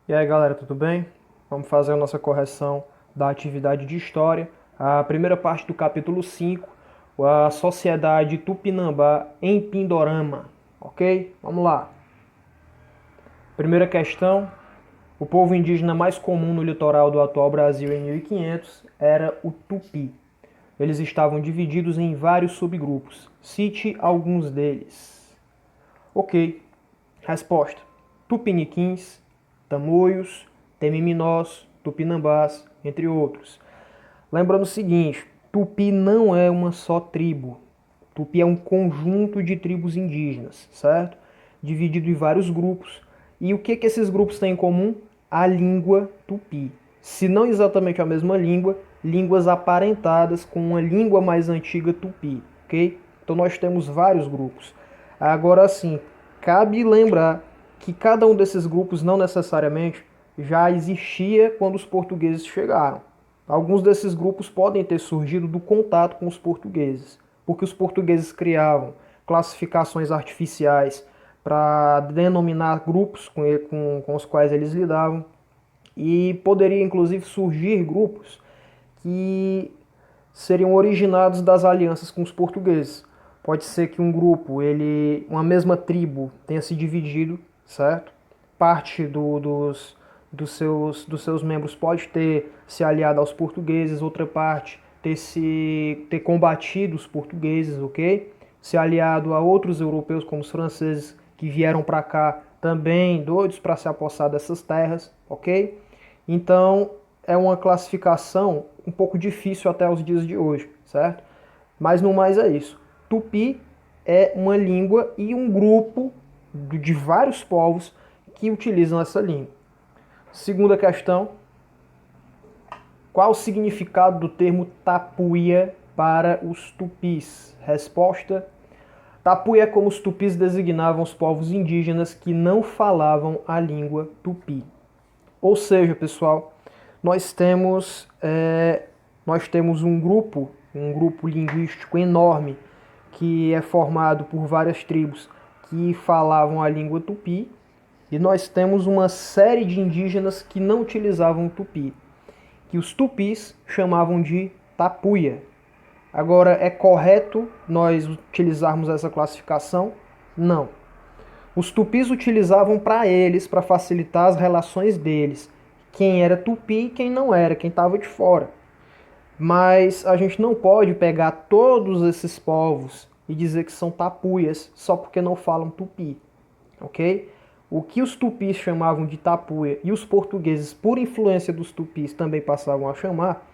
E aí galera, tudo bem? Vamos fazer a nossa correção da atividade de História. A primeira parte do capítulo 5, a Sociedade Tupinambá em Pindorama. Ok? Vamos lá. Primeira questão. O povo indígena mais comum no litoral do atual Brasil em 1500 era o Tupi. Eles estavam divididos em vários subgrupos. Cite alguns deles. Ok. Resposta: Tupiniquins, Tamoios, Temiminós, Tupinambás, entre outros. Lembrando o seguinte, Tupi não é uma só tribo. Tupi é um conjunto de tribos indígenas, certo? Dividido em vários grupos. E o que esses grupos têm em comum? A língua tupi. Se não exatamente a mesma língua, línguas aparentadas com uma língua mais antiga tupi, ok? Então nós temos vários grupos. Agora sim, cabe lembrar que cada um desses grupos não necessariamente já existia quando os portugueses chegaram. Alguns desses grupos podem ter surgido do contato com os portugueses, porque os portugueses criavam classificações artificiais para denominar grupos com os quais eles lidavam, e poderia inclusive surgir grupos que seriam originados das alianças com os portugueses. Pode ser que um grupo, uma mesma tribo, tenha se dividido, certo? Parte dos seus membros pode ter se aliado aos portugueses, outra parte ter combatido os portugueses, ok? Se aliado a outros europeus, como os franceses, que vieram para cá também doidos para se apossar dessas terras, ok? Então, é uma classificação um pouco difícil até os dias de hoje, certo? Mas no mais é isso. Tupi é uma língua e um grupo de vários povos que utilizam essa língua. Segunda questão: qual o significado do termo tapuia para os tupis? Resposta: tapuia é como os tupis designavam os povos indígenas que não falavam a língua tupi. Ou seja, pessoal, nós temos um grupo linguístico enorme que é formado por várias tribos que falavam a língua tupi, e nós temos uma série de indígenas que não utilizavam o tupi, que os tupis chamavam de tapuia. Agora, é correto nós utilizarmos essa classificação? Não. Os tupis utilizavam para eles, para facilitar as relações deles, quem era tupi e quem não era, quem estava de fora. Mas a gente não pode pegar todos esses povos e dizer que são tapuias só porque não falam tupi, ok? O que os tupis chamavam de tapuia e os portugueses, por influência dos tupis, também passavam a chamar,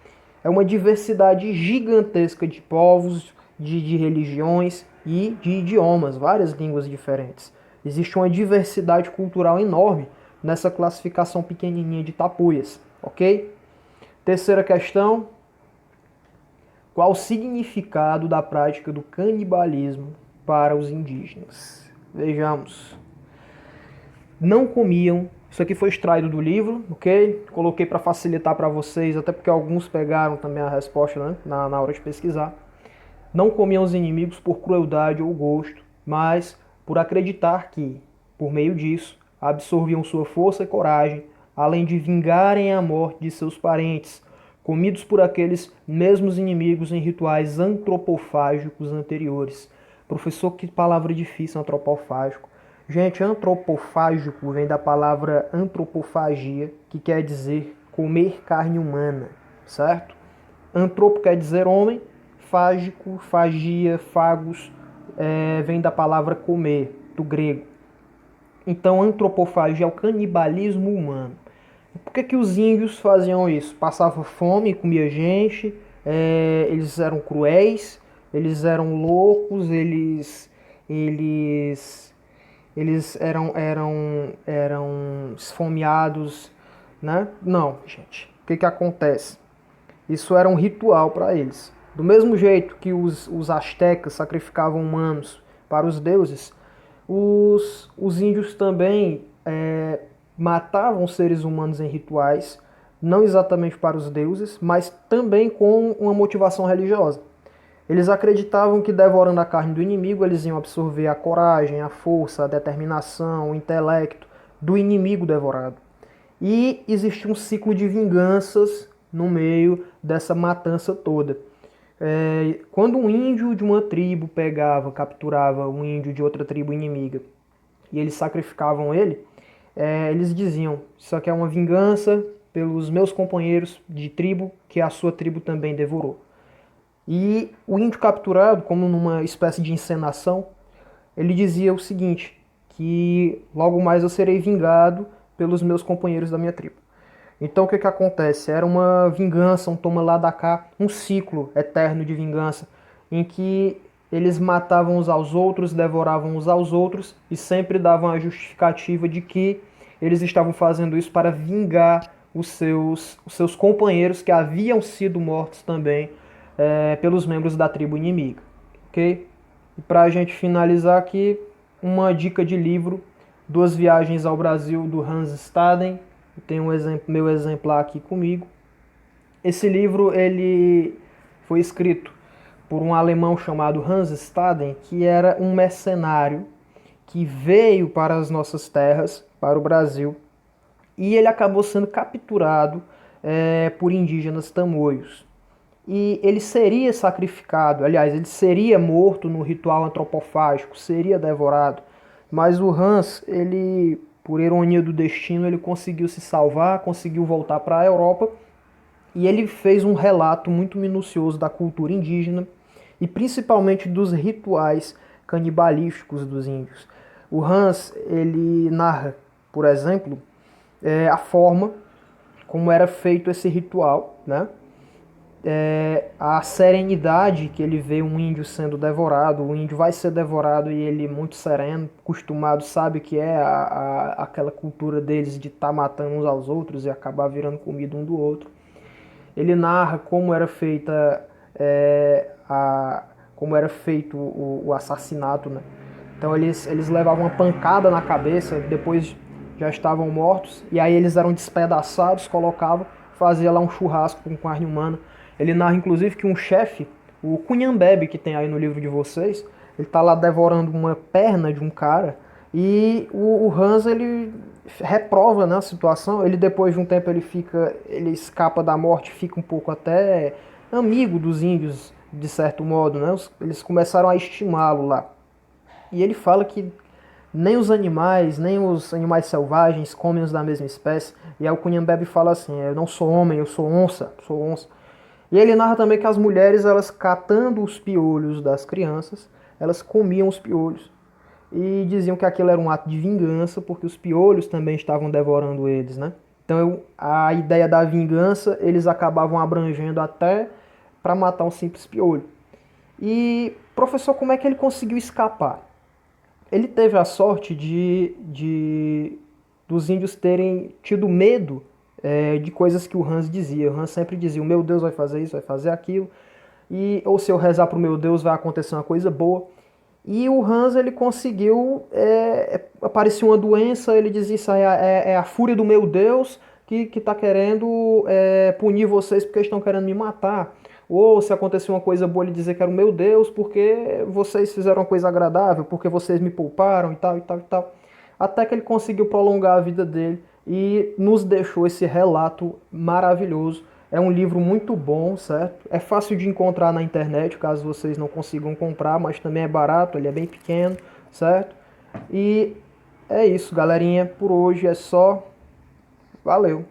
é uma diversidade gigantesca de povos, de religiões e de idiomas, várias línguas diferentes. Existe uma diversidade cultural enorme nessa classificação pequenininha de tapuias, ok? Terceira questão: qual o significado da prática do canibalismo para os indígenas? Vejamos. Não comiam. Isso aqui foi extraído do livro, ok? Coloquei para facilitar para vocês, até porque alguns pegaram também a resposta, né, na hora de pesquisar. Não comiam os inimigos por crueldade ou gosto, mas por acreditar que, por meio disso, absorviam sua força e coragem, além de vingarem a morte de seus parentes, comidos por aqueles mesmos inimigos em rituais antropofágicos anteriores. Professor, que palavra difícil, antropofágico. Gente, antropofágico vem da palavra antropofagia, que quer dizer comer carne humana, certo? Antropo quer dizer homem, fágico, fagia, fagos, vem da palavra comer, do grego. Então, antropofagia é o canibalismo humano. Por que os índios faziam isso? Passavam fome, comia gente, eles eram cruéis, eles eram loucos, eles eram esfomeados, né? Não, gente. O que acontece? Isso era um ritual para eles. Do mesmo jeito que os astecas sacrificavam humanos para os deuses, os índios também matavam seres humanos em rituais, não exatamente para os deuses, mas também com uma motivação religiosa. Eles acreditavam que devorando a carne do inimigo, eles iam absorver a coragem, a força, a determinação, o intelecto do inimigo devorado. E existia um ciclo de vinganças no meio dessa matança toda. Quando um índio de uma tribo capturava um índio de outra tribo inimiga e eles sacrificavam ele, eles diziam: isso aqui é uma vingança pelos meus companheiros de tribo que a sua tribo também devorou. E o índio capturado, como numa espécie de encenação, ele dizia o seguinte, que logo mais eu serei vingado pelos meus companheiros da minha tribo. Então o que acontece? Era uma vingança, um toma lá da cá, um ciclo eterno de vingança, em que eles matavam uns aos outros, devoravam uns aos outros e sempre davam a justificativa de que eles estavam fazendo isso para vingar os seus companheiros que haviam sido mortos também pelos membros da tribo inimiga. Ok? E para a gente finalizar aqui, uma dica de livro, Duas Viagens ao Brasil, do Hans Staden. Eu tenho meu exemplar aqui comigo. Esse livro ele foi escrito por um alemão chamado Hans Staden, que era um mercenário que veio para as nossas terras, para o Brasil, e ele acabou sendo capturado por indígenas tamoios. E ele seria sacrificado, aliás, ele seria morto no ritual antropofágico, seria devorado. Mas o Hans, ele, por ironia do destino, ele conseguiu se salvar, conseguiu voltar para a Europa e ele fez um relato muito minucioso da cultura indígena e principalmente dos rituais canibalísticos dos índios. O Hans, ele narra, por exemplo, a forma como era feito esse ritual, né? A serenidade que ele vê um índio sendo devorado, o índio vai ser devorado e ele muito sereno, acostumado, sabe que é aquela cultura deles de estar matando uns aos outros e acabar virando comida um do outro. Ele narra como era feita como era feito o assassinato, né? Então eles levavam uma pancada na cabeça, depois já estavam mortos, e aí eles eram despedaçados, colocavam, fazia lá um churrasco com carne humana. Ele narra inclusive que um chefe, o Cunhambebe, que tem aí no livro de vocês, ele tá lá devorando uma perna de um cara, e o Hans, ele reprova, né, a situação. Ele depois de um tempo ele escapa da morte, fica um pouco até amigo dos índios, de certo modo, né? Eles começaram a estimá-lo lá. E ele fala que nem os animais selvagens comem os da mesma espécie. E aí o Cunhambebe fala assim: eu não sou homem, eu sou onça, sou onça. E ele narra também que as mulheres, elas catando os piolhos das crianças, elas comiam os piolhos. E diziam que aquilo era um ato de vingança, porque os piolhos também estavam devorando eles, né? Então a ideia da vingança, eles acabavam abrangendo até para matar um simples piolho. E, professor, como é que ele conseguiu escapar? Ele teve a sorte dos índios terem tido medo de coisas que o Hans dizia. O Hans sempre dizia: o meu Deus vai fazer isso, vai fazer aquilo, ou se eu rezar para o meu Deus vai acontecer uma coisa boa. E o Hans, ele conseguiu, aparecia uma doença, ele dizia: isso aí é a fúria do meu Deus que está querendo punir vocês porque estão querendo me matar. Ou se acontecer uma coisa boa, ele dizer que era o meu Deus porque vocês fizeram uma coisa agradável, porque vocês me pouparam e tal, e tal, e tal. Até que ele conseguiu prolongar a vida dele e nos deixou esse relato maravilhoso. É um livro muito bom, certo? É fácil de encontrar na internet, caso vocês não consigam comprar, mas também é barato, ele é bem pequeno, certo? E é isso, galerinha. Por hoje é só. Valeu!